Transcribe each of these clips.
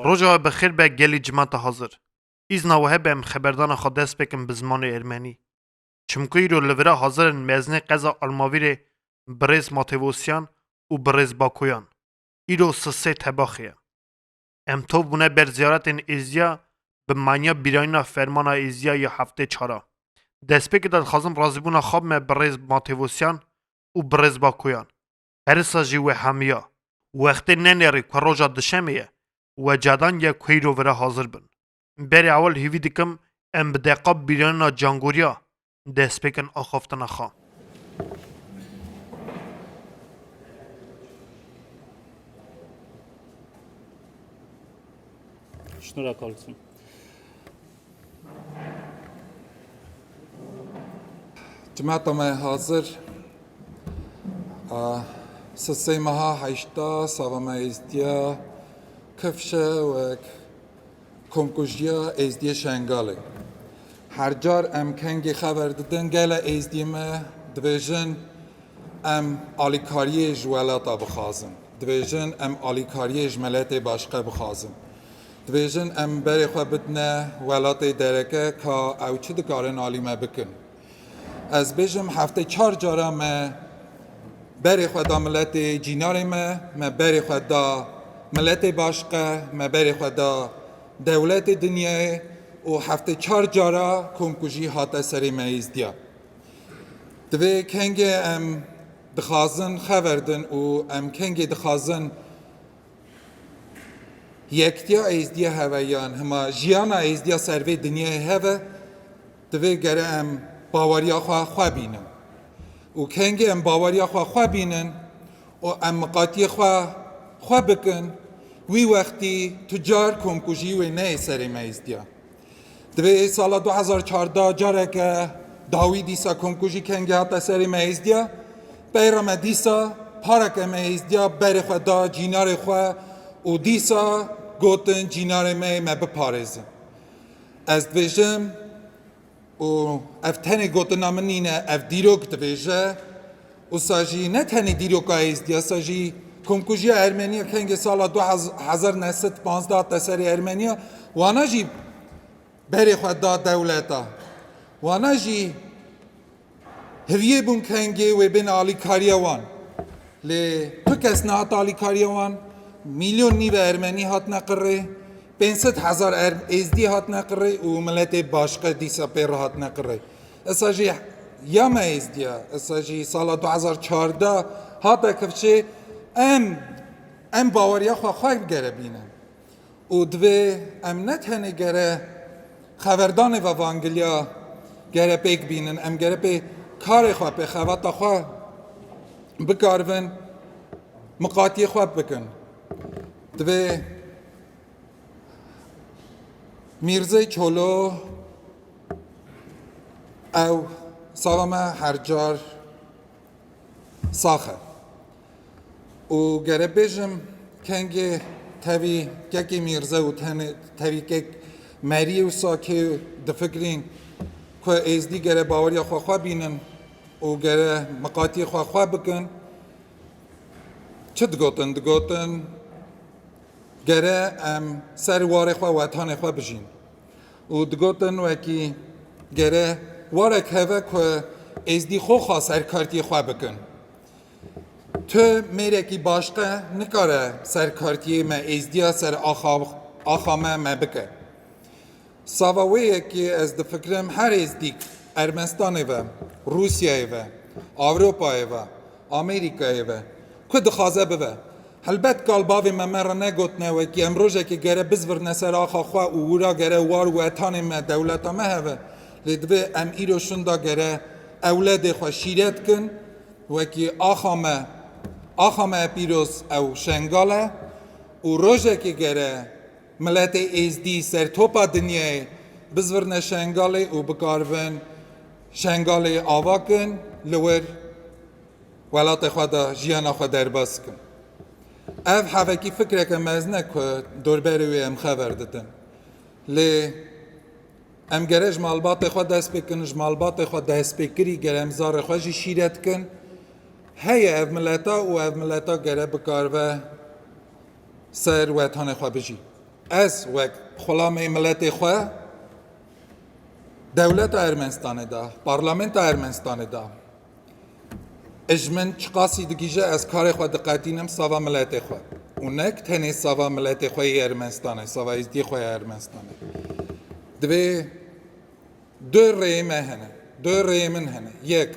روزا بخیر به گلی جماعت حاضر. ایز نوه بهم خبردان خود دست بکن به زمان ارمنی. چمکوی رو لوره حاضرن مزنه قضا الماویر برز ماتیوسیان و برز باکویان. ایرو سسه تباخیه. ام تو بونه بر زیارت این ایزیا به معنی بیراینا فرمان ایزیا یا هفته چارا. دست بکن خازم رازی بونه خواب me برز ماتیوسیان و برز باکویان. هرسا جیوه همیا. وقتی ننیری که روژا دشمیه و جدان یا کوی رو وره حاضر بن. بری اول هیوی دکم ام بدقاب بیراننا جانگوریا دست بکن آخافتن خواه. Շնորհակալություն։ جماعتم حاضر سسیمها هشتا سوام ازدیا کفشه و کمکوژیا ازدیا شنگاله هر جار ام کنگی خبر دادن گل ازدیم دویژن ام آلیکاری جوالاتا بخازن دویژن ام آلیکاری جملت باشقه بخازن دویژن ام بری خواه بدنه ولات درکه که او چه دکارن آلیمه بکن از بیشم هفته 4 جارا ما بری خود دا ملت جیناری ما بری خود دا ملت باشقه ما بری خود دا دولت دنیای و هفته 4 جارا کمکوژی هاته سری مایز دیا دوی کنگی ام دخازن خبردن و ام کنگی دخازن یکتیا ایزدیا هوایان هما جیانا ایزدیا سروی دنیای هوا دوی گره ام باوریا خواه بینن و کنگی ام باوریا خواه بینن و ام مقاطی خواه بکن وی وقتی تجار کمکوژی و نه سری میزدیا دوی سال 2014 جاره که داوی دیسا کمکوژی کنگی هاتا سری میزدیا بیرم دیسا پارک میزدیا بری خواه دا جینار خواه و دیسا گوتن جینار می بپارزن از دویجم و اف تنی گوتن نامنینه اف دیروک دویجه و ساجی نه تنی دیروک ایزدیا ساجی کمکوژی ارمنیا کنگ سال 2015 تسری ارمنیا وانا جی بری خود دا دولتا وانا جی هویه بون کنگی و بین آلی کاریوان لی تو کس نهات آلی کاریوان میلیون نیو ارمنی هات نقره 500,000 ازدی هات نقره و ملت باشقه دیسا پیر هات نقره اساجی یا ما ازدیا اساجی سال 2014 هات کفچه ام باوریا خواه گره بینن و دوی ام نتنه گره خبردان و وانگلیا گره پیک بینن ام گره پی کار خواه پی خواتا خواه بکارون مقاطی خواه بکن دوی میرزه چولو او سلام هر جار ساخه و گره بیشم کنگه تاوی که میرزه و تاوی که مری و ساکه دفکرین که ازدی گره باوری خواه بینن و گره مقاطی خواه بکن چه دگوتن گره ام سر واره خواه وطان خواه بجین و دگوتن وکی گره واره که که ازدی خواه سرکارتی خواه بکن تو میره که باشقه نکاره سرکارتی ما ازدیا سر آخا ما بکه ساواویه که از دفکرم هر ازدیک ارمنستانه و روسیه و اوروپای و امریکای و که دخوازه بوه هلبت قلباوی ممر نگوتنه و که امروزه که گره بزور نسر آخا خواه و ورا گره وار و اتانه ما دولتا ما هوه لیدوه ام ایرو شنده گره اولاد خواه شیرت کن و که آخا ما پیروز او شنگاله و روزه که گره ملت ازدی سر توپا دنیای بزورن شنگاله و بکارون شنگاله آوا کن لور ولات خود جیانا خود درباز کن اف حوکی فکره که مزنه که دوربروی ام خبر دادن لی ام گره جمالبات خود دست بکن جمالبات خود دست بکری گره امزار خود شیرت کن هی اف ملتا و اف ملتا گره بکار و سر وطان خواه بجی از وک خلام ملت خواه دولت ارمنستان دا پارلمنت ارمنستان دا اجمن چقاسی دگیجه از کار خود دقاتینم سوا ملت خواه اونک تنی سوا ملت خواه ارمنستانه سوا ازدی خواه ارمنستانه دوی دو ریمه هنه دو ریمن هنه یک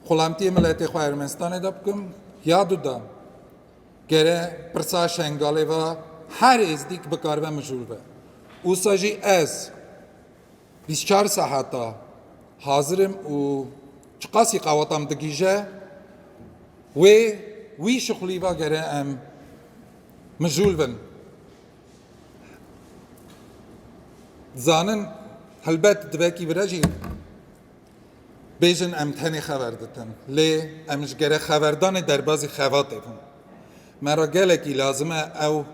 خلامتی ملت خواه ارمنستانه دا بکم یادو دا گره پرسا شنگاله و هر ازدیک بکار و مجول به او ساجی از 24 ساعتا حاضرم و چقاسی قواتم دگیجه و وی شغلی و گره ام مجول بن زانن هلبت دباکی براجی بیجن ام تنی خبر دتن لی امش گره خبردان در بازی خواته بن مرا گلکی لازمه او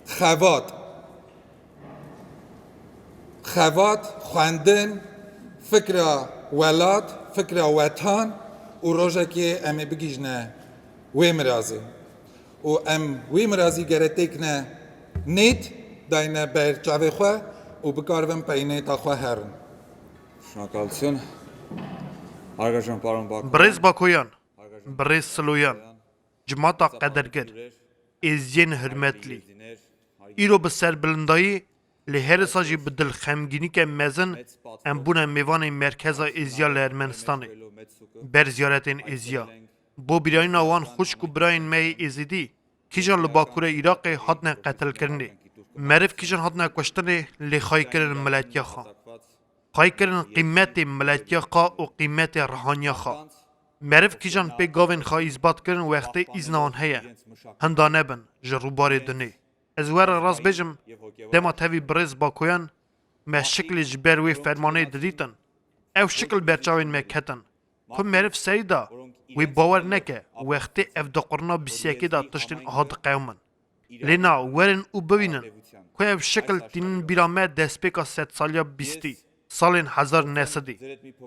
خوات خواندن فکر ولاد فکر وطن و روزه که ام بگیجنه وی مرازی و ام وی مرازی گره تکنه نیت داینه بر جاوه خواه و بکارون پینه تا خواه هرن Շնորհակալություն Հարգարժան պարոն Բաքոյան برز باکویان برز سلویان جماعت قدرگر ازین hürmetli ایرو به سربلندایی لهر ساجی بدل خمگینی که مزن ام بونه میوان مرکز ازیا لرمنستانه بر زیارتین ازیا بو بیراین آوان خوشک و براین می ازیدی کیجان لباکور عراق حدن قتل کرنه معرف کیجان حدن کشتنه لخای کرن ملتیا خوا خواهی کردن قیمت ملتیا خوا و قیمت رهانیا خوا معرف کیجان پی گاوین خواه اثبات کردن وقتی ایزن آن هیا هندانه بن جروبار دنه از ور راست بجم دما تاوی برز باکویان ما شکل جبر وی فرمانه دریتن او شکل برچاوین مکتن که معرف سریدا وی باور نکه وقتی اف دقرنا بسیاکی دا تشتین احاد قیومن لینا ورن او ببینن که او شکل تینن بیرامه دسپیکا 100 سالیا بیستی سالین 1900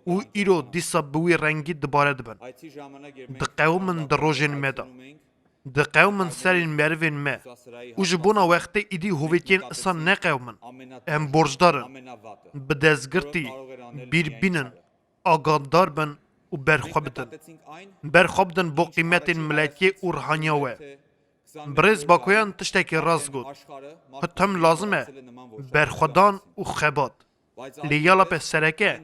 او ایرو دیسا بوی رنگی دباره دبن دقیومن در روژین مدا دقیومن سرین مروین ما او جبونا وقتی ایدی هویتین اصان نقیومن ام برجدارن بدزگرتی بیر بینن آگادار بن و برخواب بدن با قیمت ملکی و رهانیاوه برز باکویان تشتکی راست گود حتم لازمه برخودان و خبات لیالا په سرکه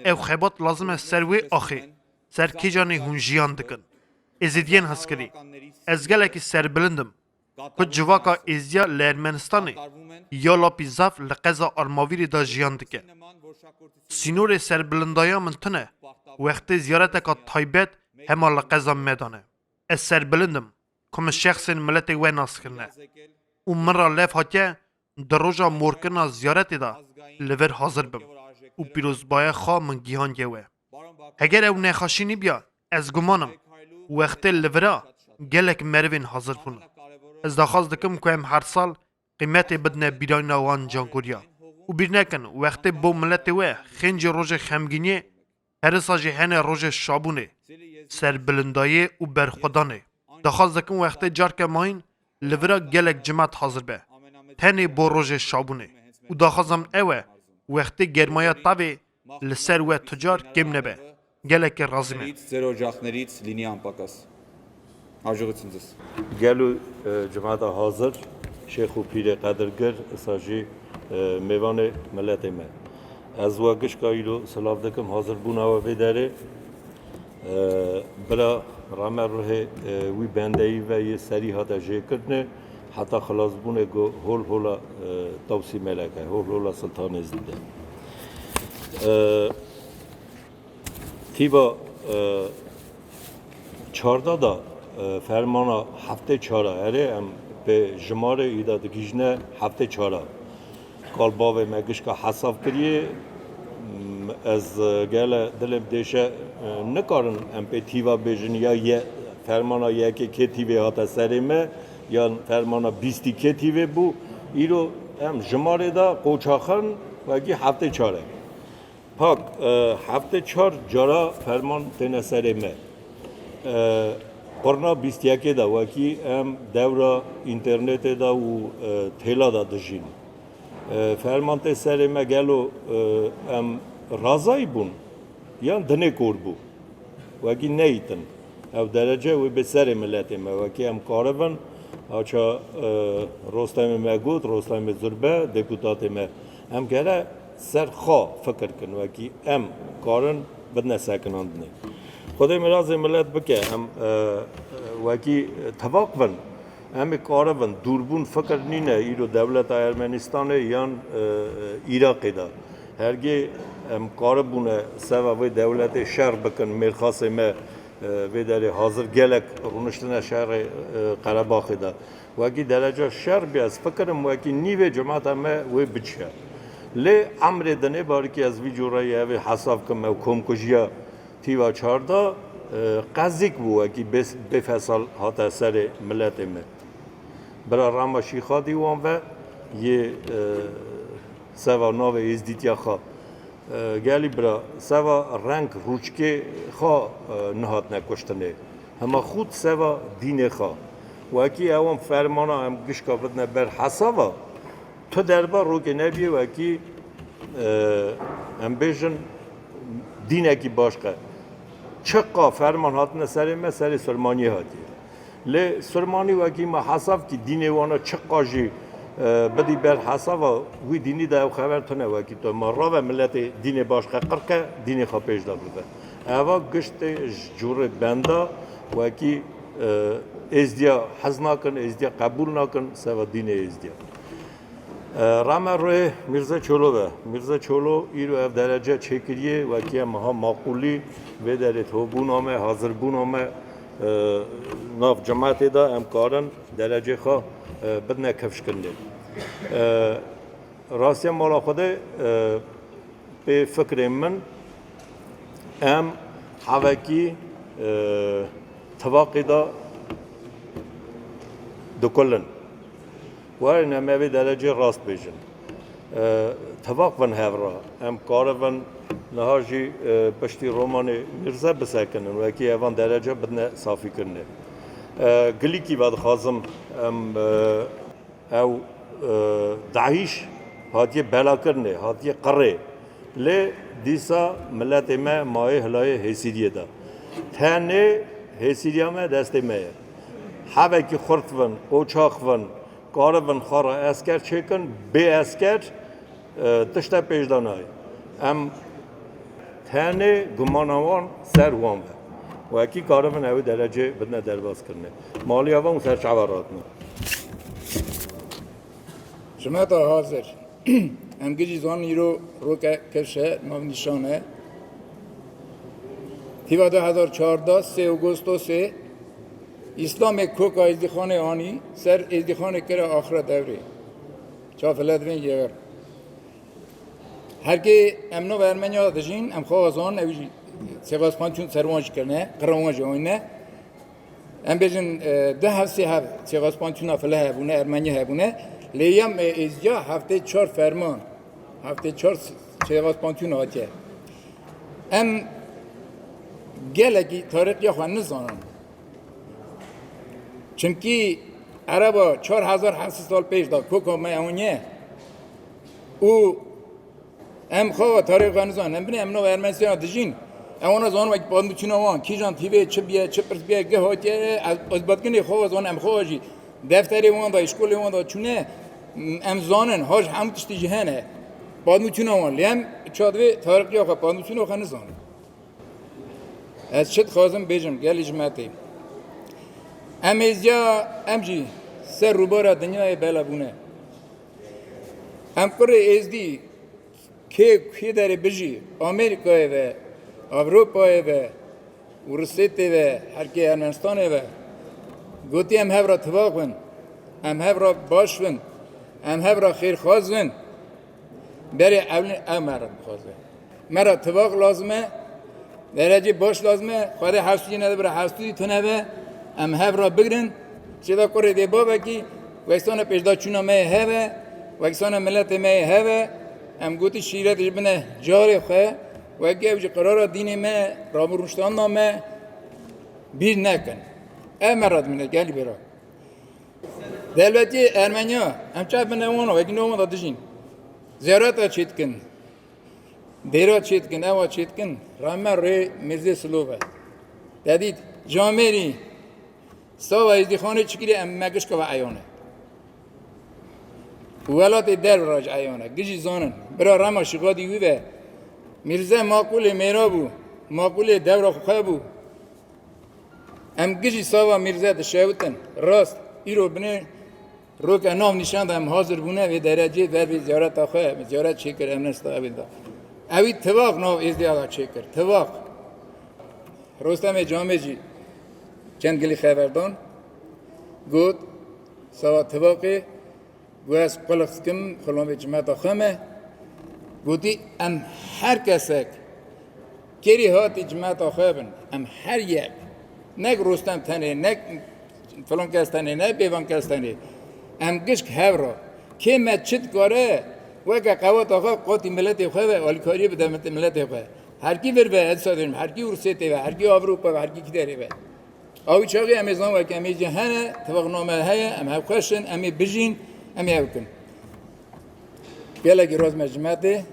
او خیبات لازمه سروی آخی سر کی جانی هون جیان دکن ازیدین هسکری از گلکی سر بلندم که جواکا ازیا لرمنستانه یا لاپی زف لقضا آرماویری دا جیان دکه سینور سر بلندایا من تنه وقتی زیارت که تایبت همه لقضا میدانه از سر بلندم کم شخص ملت و ناس کرنه و من را لف هاتیه در روژا مورکنا زیارت دا لور حاضر بم و پیروزبای خواه من گیهان گوه اگر او نخاشینی بیا از گمانم وقتی لورا گلک مروین حاضر کنم از داخواست دکم که هر سال قیمت بدنه بیران آوان جانگوریا و بیر نکن وقتی با ملت و خنج روژ خمگینی هر ساجی هنه روژ شابونه سر بلندایی و برخودانه داخواست دکم وقتی جار که ماین لورا گلک جماعت حاضر به تنی با روژ شابونه و داخوازم اوه وقتی گرمایا تاوی لسر و تجار کم نبه گلک رازمه Ձեր օջախներից լինի անպակաս Հաջողություն ձեզ گلو جماعت حاضر شیخ و پیر قدرگر ساجی میوان ملت من از واقعش کایلو سلاف دکم حاضر بونا و بداره بلا رامر روح وی بندهی و یه سری هاتا جه کردنه حتی خلاص بونه گو هول هولا توسی ملکه هول هولا سلطان ازده تیبا 14 دا فرمانا هفته 4 اره ام به جماره ایدا دکیجنه هفته 4 قلباوه مگش که حساب کریه از گل دلم دیشه نکارن ام به تیوا بیجن یا یه فرمانا یکی که تیوه هاتا سریمه یا فرمانا 20 که تیوه بو ایرو ام جماره دا قوچاخن وگی هفته 4 پاک هفته 4 جارا فرمان تنه سریمه قرنا 21 دا وکی دورا اینترنت دا و تیلا دا دژین فرمانت سر مگلو رازای بون یان دنه کور بو وکی نیتن او درجه و به سر ملت ما وکی کارون آچا رستم مگود رستم زربه دپوتات ما گره سر خوا فکر کن وکی کارن بدن سکناندنه خدای میراز ملت بکه وکی توقفن کارون دوربون فکر نینه ایرو دولت ارمنستان یان عراق دا هرگی کاربونه سوا و دولت شهر بکن مرخاص ما و در حاضر گلک رونشتن شهر قرباخ دا وکی درجه شهر بیاز فکرم وکی نیو جماعت ما و بچه لی امر دنه بارکی از وی جورایی اوی حساب کم و کم کجیا تیوا چاردا قزیک بو وکی بفصل هات سر ملت ما برای راما شیخا دیوان و یه سوا ناو ازدیتیا خوا گلی برا سوا رنگ روچکه خوا نهات نکشتنه اما خود سوا دین خوا و اکی اوام فرمانا هم گشکا بدنه بر حسابا تو دربار رو که نبیه و اکی هم بیشن دین اکی باشقه چقا فرمان هاتنه سر سر سلمانی هاتی لی سلمانی و اکی ما حساب که دین وانا چقا جی بدی بر حساب وی دینی دا خبر تنه و کی تو مرا و ملت دین باش قرقه دین خو پیش دا بوده اوا گشت جور بندا و کی ازدیا حزنا کن ازدیا قبول نکن سوا دین ازدیا رام روی میرزا چولو ایرو اف درجه چکریه و کی ما معقولی و در توبون همه حاضر بون همه ناف جماعت دا امکارن درجه خو بدنا کفش کنده راستی مالا خوده به فکر من حواکی تواقی دا دکلن و نموی درجه راست بیشن تواق ون هفرا کارون نهاجی پشتی رومان مرزا بسکنن و اکی اوان درجه بدنا صافی کنه گلیکی بعد خازم او داعش هاتیه بلا کرنه هاتیه قره لی دیسا ملت ما مایه هلای حسیریه دا تنه حسیریه ما دست ما حوه که خورد ون اوچاق ون کار ون خارا اسکر چکن به اسکر تشتا پیشدان های تنه گمانوان سر وان و اکی کارم نوی درجه بدنا درباز کرنه مالی ها اون سر شعبارات نه شما تا حاضر هم گیجی زان ایرو رو کشه نام نشانه تیوا 2014 3 اگوستو 3 اسلام کوک ازدخانه آنی سر ازدخانه کرده آخر دوری چا فلت وین یگر هر که امنو و ارمنیا دجین ام خواه اوی سپاس پانچون سروانش کرنه قرانش آینه ام بیشن ده هفته سپاس پانچون افله هبونه ارمنی هبونه لیم ازیا هفته 4 فرمان هفته 4 سپاس پانچون آتیه ام گلگی تاریخ یا خوان نزانم چونکی عربا 4700 سال پیش دا کوکا میانیه او ام خواه تاریخ نزانم ام بینه امنا و ارمنستان دجین اوانا زان وقت باند چنوان کیجان تیوه چه بیا چه پرس بیا گه هاتیه از بدکنی خواه زان ام خواه جی دفتری وان دا اشکولی وان دا چونه ام زانن هاش هم تشتی جهنه باند چنوان لیم چادوی تاریخ یا خواه باند چنو خواه نزانم از چت خوازم بیجم گلی جمعتی ام ازیا ام جی سر روبارا دنیای بلا بونه ام کره ازدی که داره بجی آمریکای و اروپای و روسیه و هر کی ارمنستان و گوتی ام هفرا تواقن ام هفرا باشون ام هفرا خیر خوازن بری اول امر خوازه مرا تواق لازمه درجه باش لازمه خواهد حفظی نده برای حفظی تو نوه ام هفرا بگرن چیدا کره دی بابا کی وکسان پیشدا چونا می هوا وکسان ملت می هوا ام گوتی شیرت جبنه جاری خواه و اگه اوج قرار دین ما رامورشتان نامه بیر نکن مرد منه گلی برا دلوتی ارمنیا هم چه من نمونه وکی نمونه دادشین زیارت چیت کن دیرا چیت کن اوا چیت کن رامه روی مرزی سلوبه دادید جامعی سوا ازدی خانه چکیری ام مگش که و عیانه ولات در راج عیانه گیجی زانن برا رما شغادی وی به مرزه ماکول میرا بو ماکول دور خواه بو ام گیجی سوا مرزه دشاوتن راست ایرو بنه رو که نام نشان دام حاضر بونه و درجه در به زیارت آخه زیارت چیکر امنستا ابدا اوی تواق نو ازدیالا چیکر تواق رستم جامجی چند گلی خبردان گود سوا تواقی گویس قلقسکم خلوم جماعت آخمه گودی ام هر کسک کری هاتی جماعت آخه بن ام هر یک نگ رستم تنه نگ فلان کس تنه نه بیوان کس تنه ام گشک هورا که مچت کاره وگه قوات آقا قاطی ملت خواه و آلیکاری بده ملت خواه هر کی بر به ادسادرم هر کی ورسیته و هر کی آوروپا و هر کی کداره و آوی چاقی امیزان و که امی جهانه طبق نامه های ام هاو خوشن امی بجین امی هاو کن گله گراز مجمعته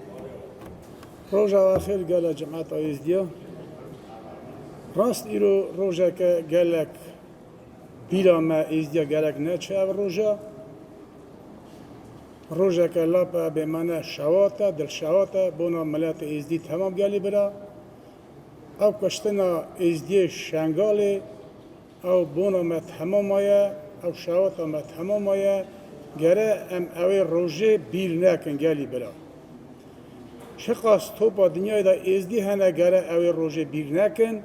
روزا آخر گله جماعت آیزدیا راست ایرو روزا که گلک بیرا ما ایزدیا گلک نچه او روزا که لاپا به منه شواتا دل شواتا بونا ملت ایزدی تمام گلی برا او کشتنا ایزدی شنگالی او بونا ما تمام آیا او شواتا ما تمام آیا گره ام اوی روزه بیر نکن گلی برا شقاس تو با دنیای دا ایزدی هنه گره اوی روزه بیر نکن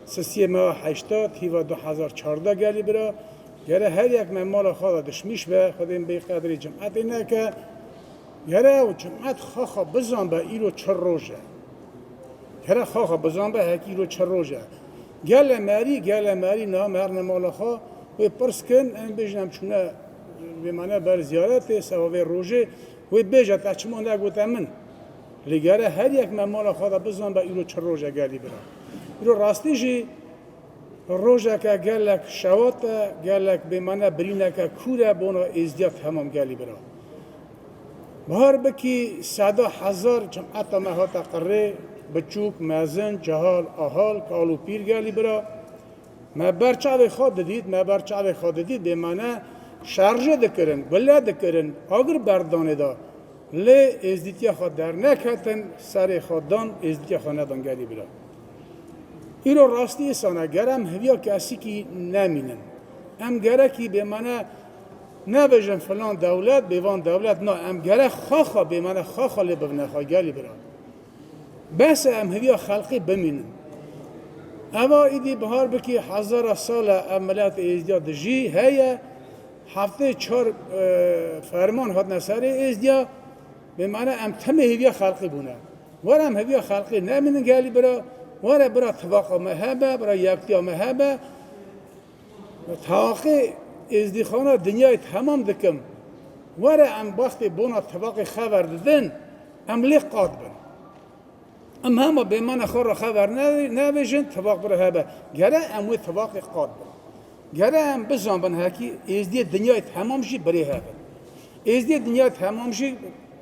سسی ما 80 هیوا 2014 گلی برا گره هر یک مال خدا دشمیش به خودم به قدر جمعت اینه که گره و جمعت خواخا بزن به ایرو چه روزه گره خواخا بزن به هک ایرو چه روزه گله مری نام هر مال خوا و پرس کن ام بجنم چونه به منه بر زیارت سوابه روزه و بجا تچمون نگوته من لگره هر یک مال خدا بزن به ایرو چه روزه گلی برا ایرو راستی جی روزه که گلک شواته گلک به منه برینه که کوره بونا ازدیا تمام گلی برا بهار بکی 100,000 جمعت مهات قره بچوک مزن جهال آهال کالو پیر گلی برا ما برچاوی خود دید به منه شارژه دکرن گله دکرن آگر بردانه دا لی ازدیتیا خود در نکتن سر خوددان ازدیتیا خود ندان گلی برا ایرو راستی سانه گرم هویا کسی که نمینن ام گره کی به منه نبجن فلان دولت بیوان دولت نه ام گره خاخا به منه خاخا لی ببنه خواه گلی برا بس ام هویا خلقی بمینن اما ایدی بهار بکی 1000 سال عملیات ازدیا دجی هیا هفته 4 فرمان هات نسر ازدیا به معنی ام تمه هویا خلقی بونه ورم هویا خلقی نمینن گلی برا وره برا طبقه مهبه برا یکتیا مهبه تاقی ازدی خانه دنیای تمام دکم وره ام وقتی بونا طبقه خبر دادن ام لیق قاد بن ام همه به من خور خبر نویجن طبق برا هبه گره اموی طبق قاد بن گره ام بزن بن هکی ازدی دنیای تمام شی بری هبه ازدی دنیای تمام شی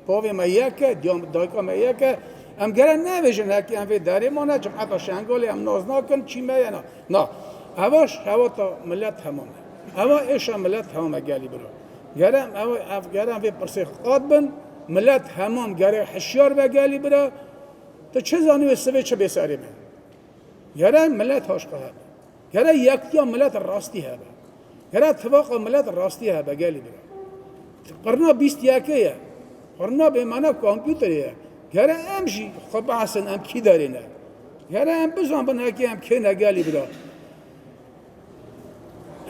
پاوی ما یکه دایکا ما یکه ام گره نویجن هکی ام وی داری مانه جمعت شنگالی ام ناز نکن چی میه نه هواش هوا تا ملت تمامه هوا ایش ملت تمامه گلی برا گره ام وی پرسی قاد بن ملت تمام گره حشیار و گلی برا تو چه زانی و سوی چه بساری من گره ملت هاشقه هبه گره یکتیا ملت راستی هبه گره اتفاق ملت راستی هبه گلی برا قرنا 21 قرنا به معنی کامپیوتریه گره امشی خب حسن ام کی داری نه گره ام بزن بن هکی ام کی نگلی برا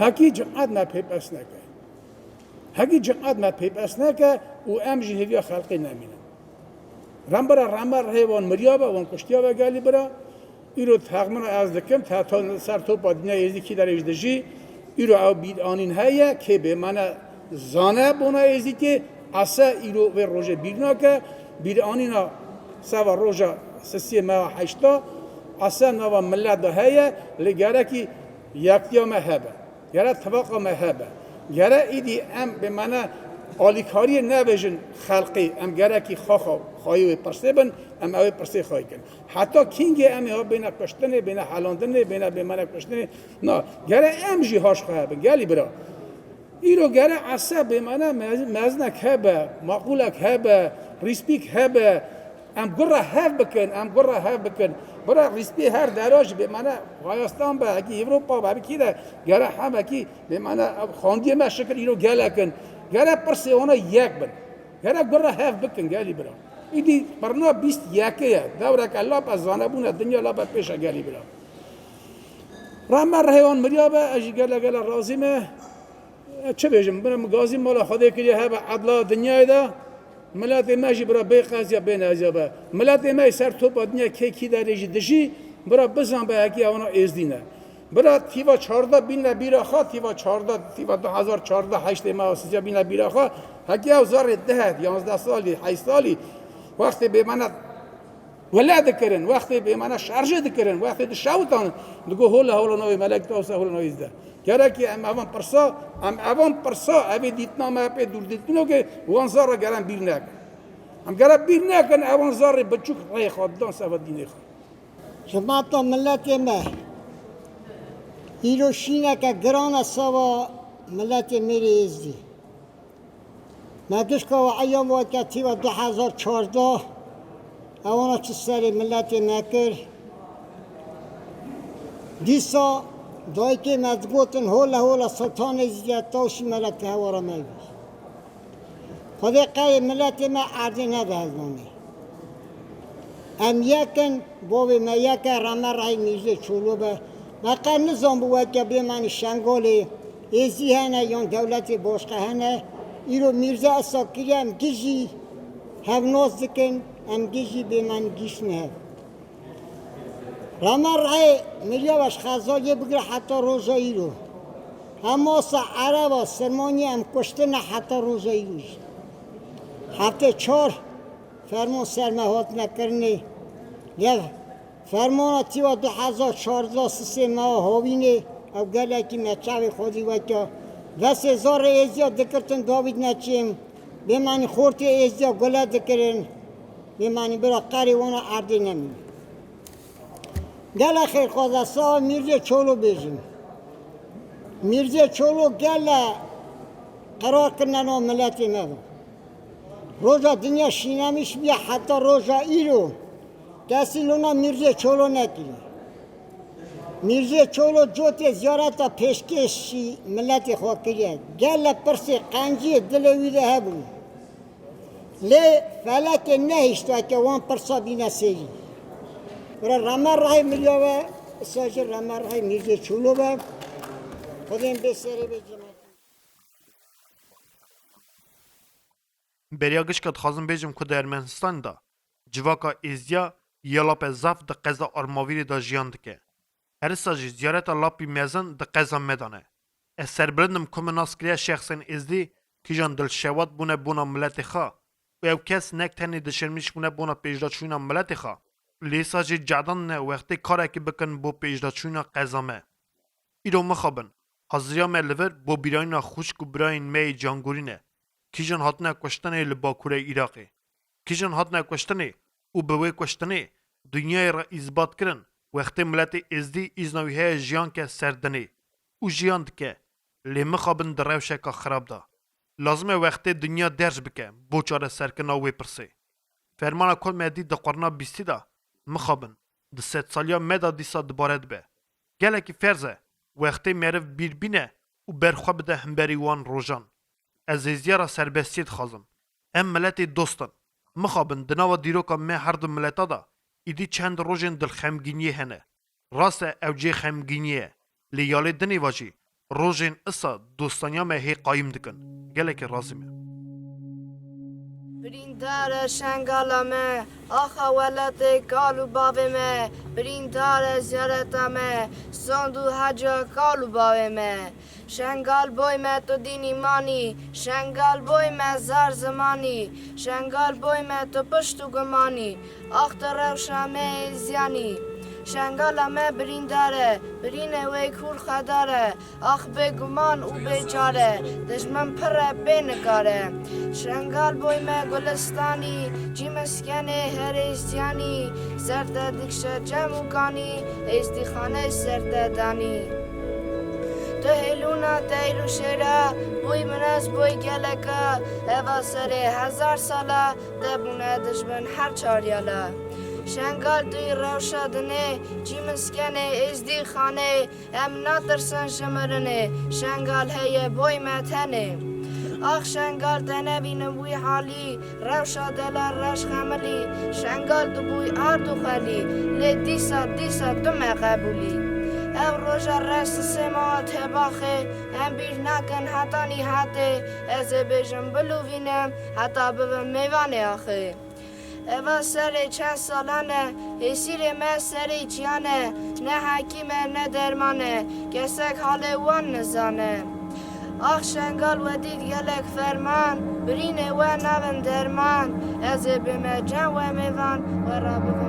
هکی جمعت ما پیپس نکه هکی جمعت ما پیپس نکه و امشی هویا خلقی نمینه رمبر هیوان مریابه وان کشتیابه گلی برا ایرو تقمن از دکم تا سر تو با دنیا ازدی کی در اجدجی ایرو او بید آنین هیا که به من زانه بونا ازدی که اصلا ایرو و روژه بیرنا که بید آنینا سوا روژه سسی ما 8 اصلا نوا ملت ده هیا لگره که یکتیا مهبه گره طبقه مهبه گره ایدی ام به منه آلیکاری نبیشن خلقی ام گره کی خواهی و پرسه بن ام اوی پرسه خواهی کن حتی کینگ امی ها بین کشتنه بین حلاندنه بین منه کشتنه نه گره ام جی هاش خواهی بن گلی برا ایرو گره عصب به منه مزنک هبه معقولک هبه ریسپیک هبه ام گره هف بکن برا ریسپی هر دراج به منه غایستان به اگه اروپا به اگه کیده گره هم اگه به منه خاندی ما شکل ایرو گله کن گره پرسه اونا یک بن گره هف بکن گلی برا ایدی برنا 21 دوره که الله پا زانبونه دنیا الله پا پیش گلی برا رحمه رهیوان مریابه اجی گله رازیمه چه بیجم برم گازی مالا خدا کلیه هبه عدلا دنیای ده ملت ماجی برا بی قضیه بین ازیابه ملت مای سر توپ دنیا کی داری دشی برا بزن به اکی اونا ازدینه برا تیوا 14 بین بیرا خا تیوا 14 تیوا 2014 8 ماه سجا بین بیرا خا هکی او زار ده 11 سالی 8 سالی وقتی به من ولاد کردن وقتی به من شارژ کردن وقتی دشاوتان دگو هولا نوی ملک توسه هولا نوی زده گره که ام اوان پرسا اوی دیتنامه اپی دور دیتنو که وان زار گرم بیر نکن ام گرم بیر نکن اوان زار بچوک رای خواد دان سواد دینه خواد جماعت ملت ما ایروشینه که گران سوا ملت میری ازدی مگش که و ایام وقتی و 2014 اوانا چه سری ملت نکر دیسا دایی که مزگوتن هولا سلطان ازدیت تاوشی ملت هوارا میگوش خدا قای ملت ما عرضی نده هزمانی ام یکن باوی ما یکن رمه رای میزه چولو به مقا نظام بود که به من شنگالی ازی هنه یا دولت باشقه هنه ایرو میرزا اساکری هم گیجی هم ناز دکن ام گیجی به من گیش نه رمه رای میلیاوش خزایه بگره حتی روزایی رو هماسا عربا سرمانی هم کشتن حتی روزایی روش هفته 4 فرمان سرمهات نکرنه یا فرمان تیوا 2014 3 ماه هاوینه او گله که مچاوی خودی وکا و 3000 ازیا دکرتن داوید نچیم به من خورتی ازیا گله دکرن به من برا قری وانا عردی نمیم گله خیر خواه سا میرزه چولو بیجیم میرزه چولو گله قرار کنن و ملتی مدو روزا دنیا شینمیش بیا حتی روزا ایرو کسی لونا میرزه چولو نکنی میرزه چولو جوت زیارت پیشکشی ملت خواه کریه گله پرسی قنجی دلویده هبو لی فلک نهیشتو که وان پرسا بینه سیری برای رمه رای ملیاوه ساجر رمه رای میرزه چولو به خودم بسره بجمع بریا گشکت خازم بیجم که در ارمنستان دا جواکا ازیا یا لاپ زف ده قضا آرماویری دا جیان دکه هر ساجی زیارت لاپی میزن ده قضا میدانه از سربرندم کم ناسکریه شخصین ازدی که جان دل شواد بونه بونا ملت خواه و او کس نک تنی دشرمیش بونه بونا پیجداد شوینا ملت خواه لی ساجی جادان نه وقتی کاره که بکن بو پیجداد شوینا قضا مه ایرو مخابن حضریا ملور بو بیراینا خوشک و براین می جانگورینه کیجان هاتنه کشتنه لباکوره ایراقی کیجان هاتنه کشتنه او بوی کشتنه دنیای را اثبات کرن وقتی ملت ازدی ازنویه جیان که سردنه او جیان دکه لی مخابن در روشه که خراب ده لازمه وقتی دنیا درج بکه بوچاره سرکنا وی پرسه فرمانه کل مدی ده قرنا بیستی ده مخابن ده 100 سالیا مدا دیسا دبارد به گله که فرزه وقتی معرف بیر بینه و برخوا بده همبری وان روژان از ازیارا سربستید خازم ام ملت دوستن مخابن دناو دیروکا می هر دو ملتا دا ایدی چند روژن دل خمگینیه هنه راست اوجه خمگینیه لیالی دنی واجی روژن اصا دوستانیا می هی قایم دکن گله که رازمه بریندار شنگالمه آخا ولت کالو باومه بریندار زیارتمه سندو حجا کالو باومه شنگال بوی me تو دینی مانی شنگال بوی me زار زمانی شنگال بوی me تو پشتو گمانی آخت روشا me زیانی شنگال همه برینداره برینه وی کور خداره آخ به گمان او بیچاره دشمن پره بینگاره شنگال بوی ما گلستانی جی مسکنه هر ایستیانی سرده دکشه جموگانی ایستی خانه سرده دانی تو هلونا تیرو شیره بوی مناس بوی گلکه اوا سره 1000 ساله دبونه دشمن هر چاریاله شنگال دوی روشادنه جی مسکنه ازدی خانه ام ناترسن شمرنه شنگال هی بوی متنه آخ شنگال تنه بینم بوی حالی روشادله رش خملی شنگال دو بوی آردو خالی لی دیسا تو مقبولی او روژا رست سماعت باخه هم بیر نکن حتی نیحته از بیشم بلووینم حتی ببم میوانه آخه اوا سر چند سالانه اسیر ما سری چیانه نه حکیمه نه درمانه کسک حال وان نزانه آخ شنگال و دید گلک فرمان برینه و نبن درمان از بمه جن و میوان و را ببم